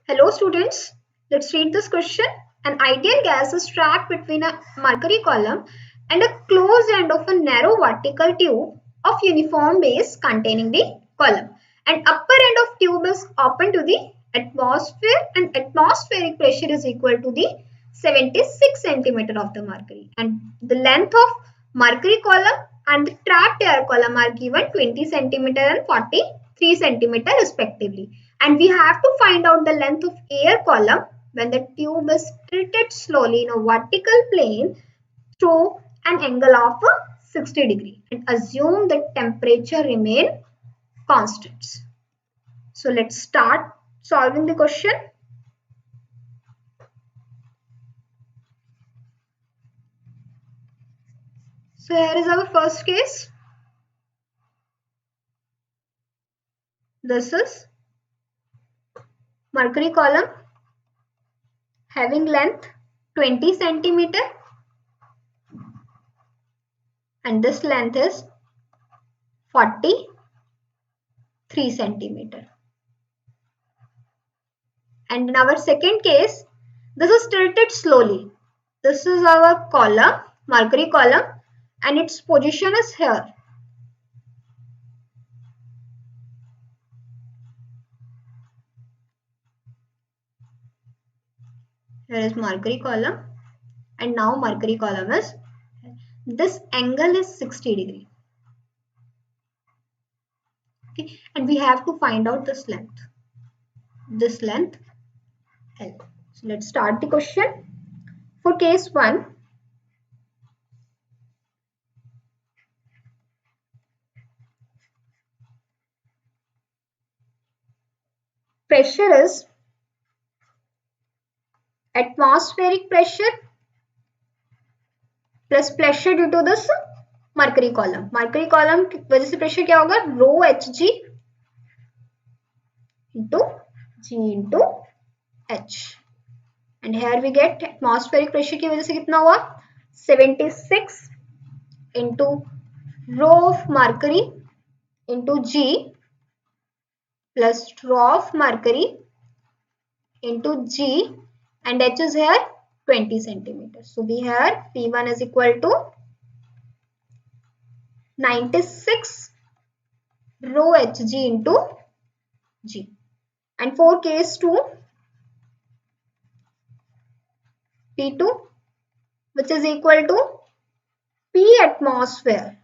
Hello students, let's read this question. An ideal gas is trapped between a mercury column and a closed end of a narrow vertical tube of uniform base containing the column. And upper end of tube is open to the atmosphere and atmospheric pressure is equal to the 76 centimeter of the mercury. And the length of mercury column and the trapped air column are given 20 centimeter and 43 centimeter respectively. And we have to find out the length of air column when the tube is tilted slowly in a vertical plane through an angle of 60 degree and assume the temperature remain constants. So let's start solving the question. So here is our first case. This is mercury column having length 20 centimeter and this length is 43 centimeter. And in our second case, this is tilted slowly. This is our column, mercury column, and its position is here. Here is mercury column, and now mercury column is, this angle is 60 degree. Okay, and we have to find out this length. This length L. So let's start the question. For case 1, pressure is atmospheric pressure plus pressure due to this mercury column. Mercury column की वजह से pressure क्या होगा? Rho Hg into G into H. And here we get atmospheric pressure की वजह से कितना हुआ? 76 into rho of mercury into G plus rho of mercury into G and H is here 20 centimeters. So we have P1 is equal to 96 rho Hg into G. And for case 2, P2 which is equal to P atmosphere.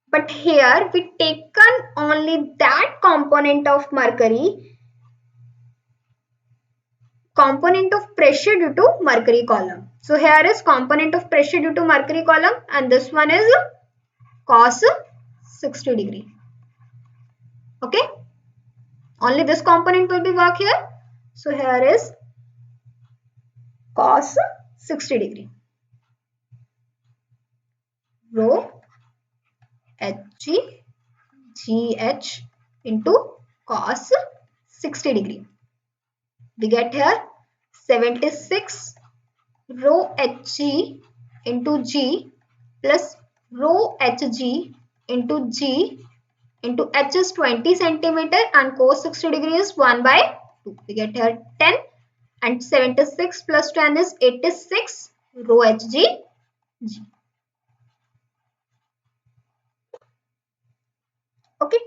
But here we taken only that component of mercury, component of pressure due to mercury column. So here is component of pressure due to mercury column and this one is cos 60 degree. Okay, only this component will be work here. So here is cos 60 degree. Rho Hg GH into cos 60 degree. We get here 76 rho Hg into G plus rho Hg into G into H is 20 centimeter and cos 60 degree is 1 by 2. We get here 10 and 76 plus 10 is 86 rho Hg G. Okay.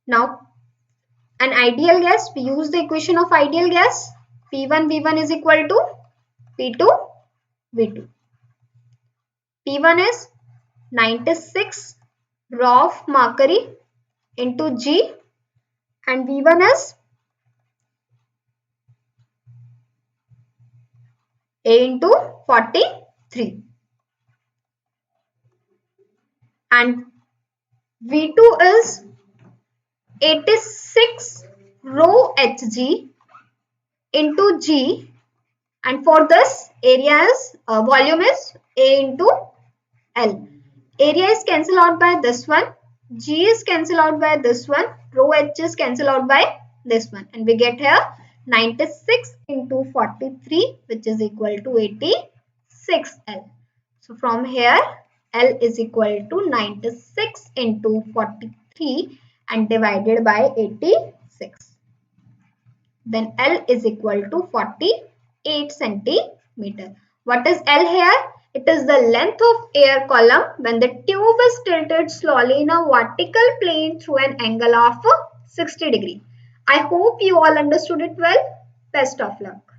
Now, an ideal gas, we use the equation of ideal gas. P1 V1 is equal to P2 V2. P1 is 96 rho of mercury into G and V1 is A into 43 and V2 is 86 rho Hg into G and for this area is volume is A into L. Area is cancelled out by this one, G is cancelled out by this one, rho H is cancelled out by this one and we get here 96 into 43 which is equal to 86 L. So from here L is equal to 96 into 43 and divided by 86. Then L is equal to 48 centimeter. What is L here? It is the length of air column when the tube is tilted slowly in a vertical plane through an angle of 60 degree. I hope you all understood it well. Best of luck.